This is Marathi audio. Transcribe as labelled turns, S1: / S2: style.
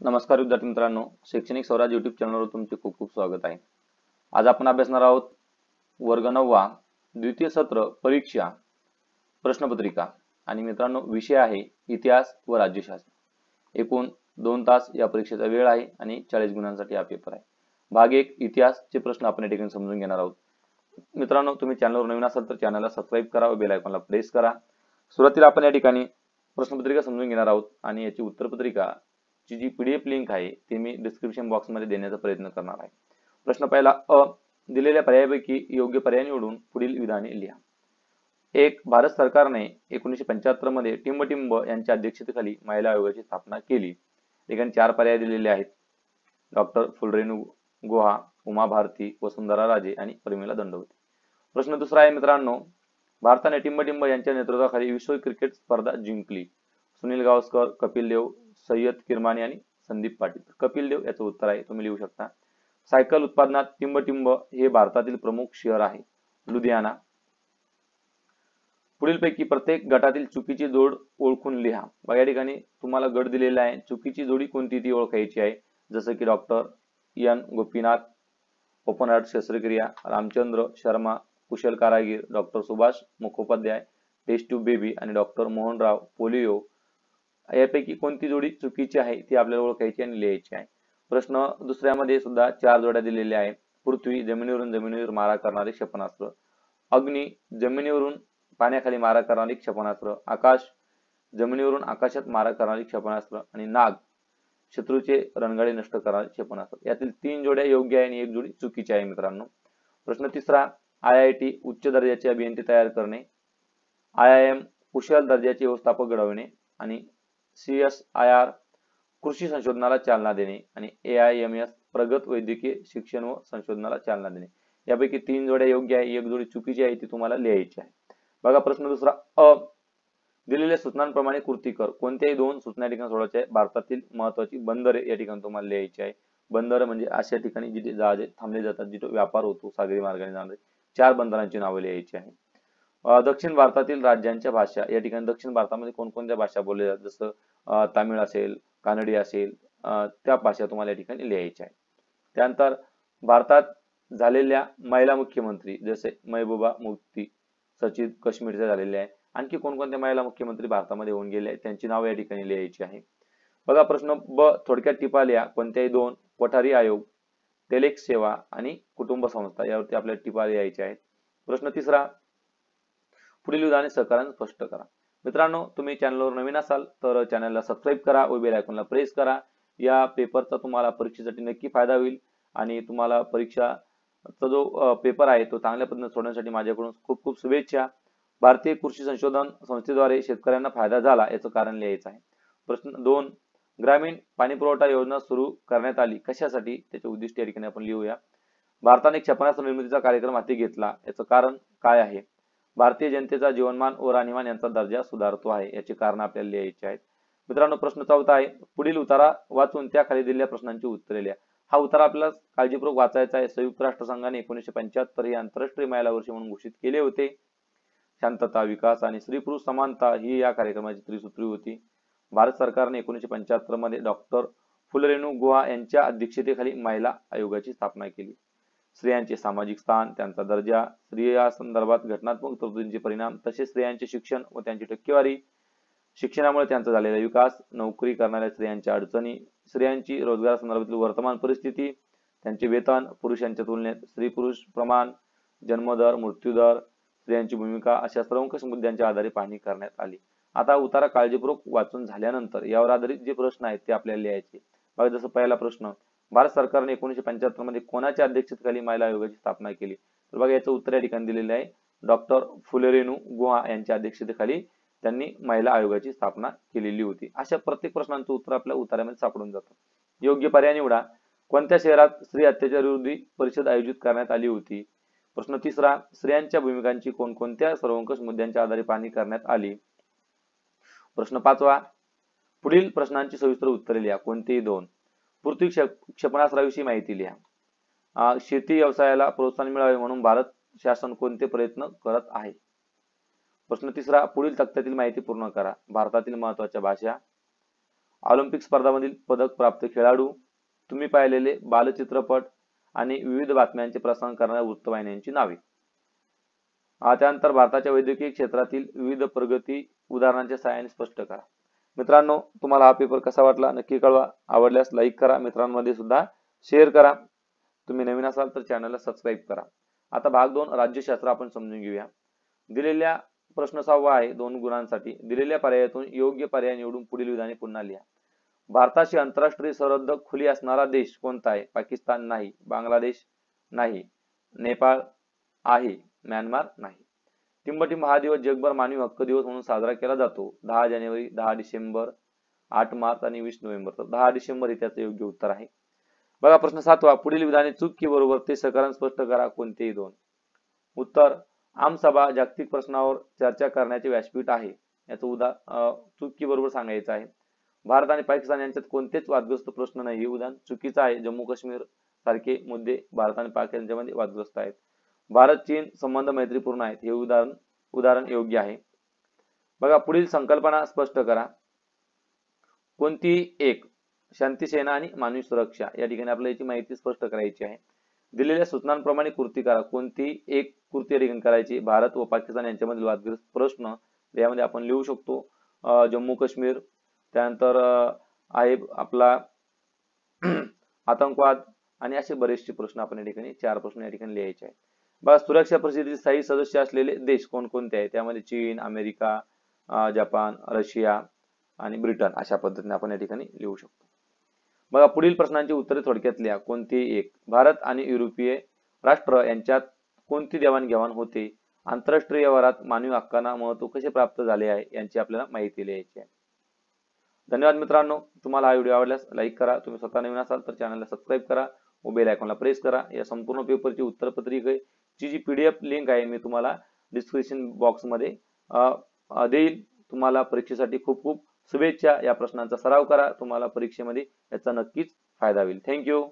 S1: नमस्कार विद्यार्थी मित्रांनो, शैक्षणिक स्वराज यूट्यूब चॅनलवर तुमचे खूप खूप स्वागत आहे। आज आपण अभ्यासणार आहोत वर्ग 9वा द्वितीय सत्र परीक्षा प्रश्नपत्रिका आणि मित्रांनो विषय आहे इतिहास व राज्यशास्त्र। एकूण 2 तास या परीक्षेचा वेळ आहे आणि 40 गुणांसाठी हा पेपर आहे। भाग 1 इतिहासचे प्रश्न आपण या ठिकाणी समजून घेणार आहोत। मित्रांनो तुम्ही चॅनलवर नवीन असाल तर चॅनलला सबस्क्राइब करा व बेल आयकॉनला प्रेस करा। सुरुवातीला आपण या ठिकाणी प्रश्नपत्रिका समजून घेणार आहोत आणि याची उत्तरपत्रिका ची जी पीडीएफ लिंक आहे ती मी डिस्क्रिप्शन बॉक्स मध्ये देण्याचा प्रयत्न करणार आहे। प्रश्न पहिला अ, दिलेल्या पर्यायापैकी योग्य पर्याय निवडून पुढील विधाने लिहा। एक, भारत सरकारने 1975 मध्ये टिंबटिंब यांच्या अध्यक्षतेखाली महिला आयोगाची स्थापना केली। ठिकाणी 4 पर्याय दिलेले आहेत। डॉक्टर फुलरेणू गुहा, उमा भारती, वसुंधरा राजे आणि प्रमिला दंडवती। प्रश्न दुसरा आहे मित्रांनो, भारताने टिंबटिंब यांच्या नेतृत्वाखाली विश्व क्रिकेट स्पर्धा जिंकली। सुनील गावस्कर, कपिल देव, सय्यद किरमाणी आणि संदीप पाटील। कपिल देव याचं उत्तर आहे, तुम्ही लिहू शकता। सायकल उत्पादनात टिंबटिंब हे भारतातील प्रमुख शहर आहे, लुधियाना। पुढीलपैकी प्रत्येक गटातील चुकीची जोड ओळखून लिहा। बघा या ठिकाणी तुम्हाला गट दिलेला आहे, चुकीची जोडी कोणती ती ओळखायची आहे। जसं की doctor N Gopinath, open heart शस्त्रक्रिया, रामचंद्र शर्मा, कुशल कारागीर, doctor Subhash Mukhopadhyay, test tube baby आणि डॉक्टर मोहनराव पोलिओ। यापैकी कोणती जोडी चुकीची आहे ती आपल्याला ओळखायची आणि लिहायची आहे। प्रश्न दुसऱ्यामध्ये सुद्धा 4 जोड्या दिलेल्या आहेत। पृथ्वी, जमिनीवरून जमिनीवर मारा करणारे क्षेपणास्त्र। अग्नी, जमिनीवरून पाण्याखाली मारा करणारे क्षेपणास्त्र। आकाश, जमिनीवरून आकाशात मारा करणारे क्षेपणास्त्र। आणि नाग, शत्रूचे रणगाडे नष्ट करणारे क्षेपणास्त्र। यातील 3 जोड्या योग्य आहे आणि 1 जोडी चुकीची आहे मित्रांनो। प्रश्न तिसरा, आयआयटी उच्च दर्जाचे अभियंते तयार करणे, आयआयएम कुशल दर्जाचे व्यवस्थापक घडवणे आणि CSIR कृषी संशोधनाला चालना देणे आणि AIMS प्रगत वैद्यकीय शिक्षण व संशोधनाला चालना देणे। यापैकी 3 जोड्या योग्य आहे, 1 जोडी चुकीची आहे ती तुम्हाला लिहायची आहे। बघा प्रश्न दुसरा अ, दिलेल्या सूचनांप्रमाणे कृती कर। कोणत्याही 2 सूचना ठिकाणी सोडवायच्या आहे। भारतातील महत्त्वाची बंदरे या ठिकाणी तुम्हाला लिहायची आहे। बंदर म्हणजे अशा ठिकाणी जिथे जहाजे थांबले जातात, जिथे व्यापार होतो सागरी मार्गाने जाणारे 4 बंदरांची नावे लिहायची आहे। दक्षिण भारतातील राज्यांच्या भाषा, या ठिकाणी दक्षिण भारतामध्ये कोणकोणत्या भाषा बोलल्या जातात, जसं तामिळ असेल, कानडी असेल, त्या भाषा तुम्हाला या ठिकाणी लिहायच्या आहेत। त्यानंतर भारतात झालेल्या महिला मुख्यमंत्री, जसे महबूबा मुफ्ती, सचिन काश्मीरच्या झालेल्या आहे। आणखी कोणकोणत्या महिला मुख्यमंत्री भारतामध्ये होऊन गेले त्यांची नावे या ठिकाणी लिहायची आहे। बघा प्रश्न ब, थोडक्यात टिपा लिहा। कोणत्याही 2, कोठारी आयोग, टेलेक्स सेवा आणि कुटुंब संस्था, यावरती आपल्याला टिपा लिहायच्या आहेत। प्रश्न तिसरा, पुढील विधाने सहकार्याने स्पष्ट करा। मित्रांनो तुम्ही चॅनलवर नवीन असाल तर चॅनलला सबस्क्राइब करा व बेल आयकॉनला प्रेस करा। या पेपरचा तुम्हाला परीक्षेसाठी नक्की फायदा होईल आणि तुम्हाला परीक्षाचा जो पेपर आहे तो चांगल्या पद्धतीने सोडवण्यासाठी माझ्याकडून खूप खूप शुभेच्छा। भारतीय कृषी संशोधन संस्थेद्वारे शेतकऱ्यांना फायदा झाला याचं कारण लिहायचं आहे। प्रश्न 2, ग्रामीण पाणी पुरवठा योजना सुरू करण्यात आली कशासाठी, त्याचे उद्दिष्ट या ठिकाणी आपण लिहूया। भारताने क्षेपणास्त्र निर्मितीचा कार्यक्रम हाती घेतला, याचं कारण काय आहे। भारतीय जनतेचा जीवनमान व राहणीमान यांचा दर्जा सुधारतो आहे, याची कारण आपल्याला लिहायची आहेत। मित्रांनो प्रश्न 4 आहे, पुढील उतारा वाचून त्या खाली दिलेल्या प्रश्नांची उत्तरे लिहा। हा उतारा आपल्याला काळजीपूर्वक वाचायचा आहे। संयुक्त राष्ट्रसंघाने 1975 हे आंतरराष्ट्रीय महिला वर्ष म्हणून घोषित केले होते। शांतता, विकास आणि स्त्री पुरुष समानता ही या कार्यक्रमाची त्रिसूत्री होती। भारत सरकारने 1975 मध्ये डॉक्टर फुलरेणू गुहा यांच्या अध्यक्षतेखाली महिला आयोगाची स्थापना केली। स्त्रियांचे सामाजिक स्थान, त्यांचा दर्जा, स्त्रिया संदर्भात घटनात्मक तरतुदींचे परिणाम, तसेच स्त्रियांचे शिक्षण व त्यांची टक्केवारी, शिक्षणामुळे त्यांचा झालेला विकास, नोकरी करणाऱ्या स्त्रियांच्या अडचणी, स्त्रियांची रोजगार संदर्भातील वर्तमान परिस्थिती, त्यांचे वेतन, पुरुषांच्या तुलनेत स्त्री पुरुष प्रमाण, जन्मदर, मृत्यूदर, स्त्रियांची भूमिका, अशा सर्वंकष मुद्द्यांच्या आधारे पाहणी करण्यात आली। आता उतारा काळजीपूर्वक वाचून झाल्यानंतर यावर आधारित जे प्रश्न आहेत ते आपल्याला लिहायचे। बघा जसं पहिला प्रश्न, भारत सरकारने 1975 मध्ये कोणाच्या अध्यक्षतेखाली महिला आयोगाची स्थापना केली, तर बघा याचं उत्तर या ठिकाणी दिलेलं आहे। डॉक्टर फुलरेणू गुहा यांच्या अध्यक्षतेखाली त्यांनी महिला आयोगाची स्थापना केलेली होती। अशा प्रत्येक प्रश्नांचं उत्तर आपल्या उतार्यामध्ये सापडून जातं। योग्य पर्याय निवडा। कोणत्या शहरात स्त्री अत्याचार विरोधी परिषद आयोजित करण्यात आली होती। प्रश्न तिसरा, स्त्रियांच्या भूमिकांची कोणकोणत्या सर्वंकष मुद्द्यांच्या आधारे पाहणी करण्यात आली। प्रश्न 5वा, पुढील प्रश्नांची सविस्तर उत्तरे लिहा। कोणतेही 2, पृथ्वी क्षेपणास्त्राविषयी माहिती लिहा। शेती व्यवसायाला प्रोत्साहन मिळावे म्हणून भारत शासन कोणते प्रयत्न करत आहे। प्रश्न तिसरा, पुढील तक्त्यातील माहिती पूर्ण करा। भारतातील महत्त्वाच्या भाषा, ऑलिम्पिक स्पर्धांमधील पदक प्राप्त खेळाडू, तुम्ही पाहिलेले बालचित्रपट आणि विविध बातम्यांचे प्रसारण करणाऱ्या वृत्तवाहिन्यांची नावे. त्यानंतर भारताच्या वैद्यकीय क्षेत्रातील विविध प्रगती उदाहरणांच्या सहाय्याने स्पष्ट करा. मित्रांनो, तुम्हाला हा पेपर कसा वाटला नक्की कळवा. आवडल्यास लाईक करा, मित्रांमध्ये सुद्धा शेअर करा. तुम्ही नवीन असाल तर चॅनलला सबस्क्राईब करा. आता भाग 2 राज्यशास्त्र आपण समजून घेऊया. दिलेल्या प्रश्न 6 आहे 2 गुणांसाठी. दिलेल्या पर्यायातून योग्य पर्याय निवडून पुढील विधाने पुन्हा लिहा. भारताची आंतरराष्ट्रीय सरहद्द खुली असणारा देश कोणता आहे? पाकिस्तान नाही, बांगलादेश नाही, नेपाळ आहे, म्यानमार नाही. टिंबटिंब हा दिवस जगभर मानवी हक्क दिवस म्हणून साजरा केला जातो. 10 जानेवारी, 10 डिसेंबर, 8 मार्च आणि 20 नोव्हेंबर. तर 10 डिसेंबर हे त्याचं योग्य उत्तर आहे. बघा प्रश्न 7 पुढील विधाने चूक की बरोबर ते सकारण स्पष्ट करा. कोणतेही 2. उत्तर आमसभा जागतिक प्रश्नावर चर्चा करण्याचे व्यासपीठ आहे. याचं चूक की बरोबर सांगायचं आहे. भारत आणि पाकिस्तान यांच्यात कोणतेच वादग्रस्त प्रश्न नाही हे उदाहरण चुकीचं आहे. जम्मू काश्मीर सारखे मुद्दे भारत आणि पाकिस्तान यांच्यामध्ये वादग्रस्त आहेत. भारत चीन संबंध मैत्रीपूर्ण आहेत हे उदाहरण योग्य आहे. बघा पुढील संकल्पना स्पष्ट करा. कोणती एक? शांती सेना आणि मानवी सुरक्षा. या ठिकाणी आपल्याला याची माहिती स्पष्ट करायची आहे. दिलेल्या सूचनांप्रमाणे कृती करा. कोणती एक कृती या ठिकाणी करायची? भारत व पाकिस्तान यांच्यामधील वादग्रस्त प्रश्न यामध्ये आपण लिहू शकतो जम्मू काश्मीर, त्यानंतर आहे आपला आतंकवाद आणि असे बरेचसे प्रश्न आपण या ठिकाणी 4 प्रश्न या ठिकाणी लिहायचे आहेत. बघा सुरक्षा परिषदेचे स्थायी सदस्य असलेले देश कोणकोणते आहेत? त्यामध्ये चीन, अमेरिका, जपान, रशिया आणि ब्रिटन अशा पद्धतीने आपण या ठिकाणी लिहू शकतो. बघा पुढील प्रश्नांची उत्तरे थोडक्यात लिहा. कोणती एक? भारत आणि युरोपीय राष्ट्र यांच्यात कोणती देवाणघेवाण होते? आंतरराष्ट्रीय व्यवहारात मानवी हक्कांना महत्त्व कसे प्राप्त झाले आहे यांची आपल्याला माहिती लिहायची आहे. धन्यवाद मित्रांनो. तुम्हाला हा व्हिडिओ आवडल्यास लाईक करा. तुम्ही स्वतः नवीन असाल तर चॅनलला सबस्क्राईब करा व बेल आयकॉनला प्रेस करा. या संपूर्ण पेपरची उत्तरपत्रिकेची जी PDF लिंक आहे मी तुम्हाला डिस्क्रिप्शन बॉक्स मध्ये देईल. तुम्हाला परीक्षेसाठी खूप खूप शुभेच्छा. या प्रश्नांचा सराव करा. तुम्हाला परीक्षेमध्ये याचा नक्कीच फायदा होईल. थँक्यू.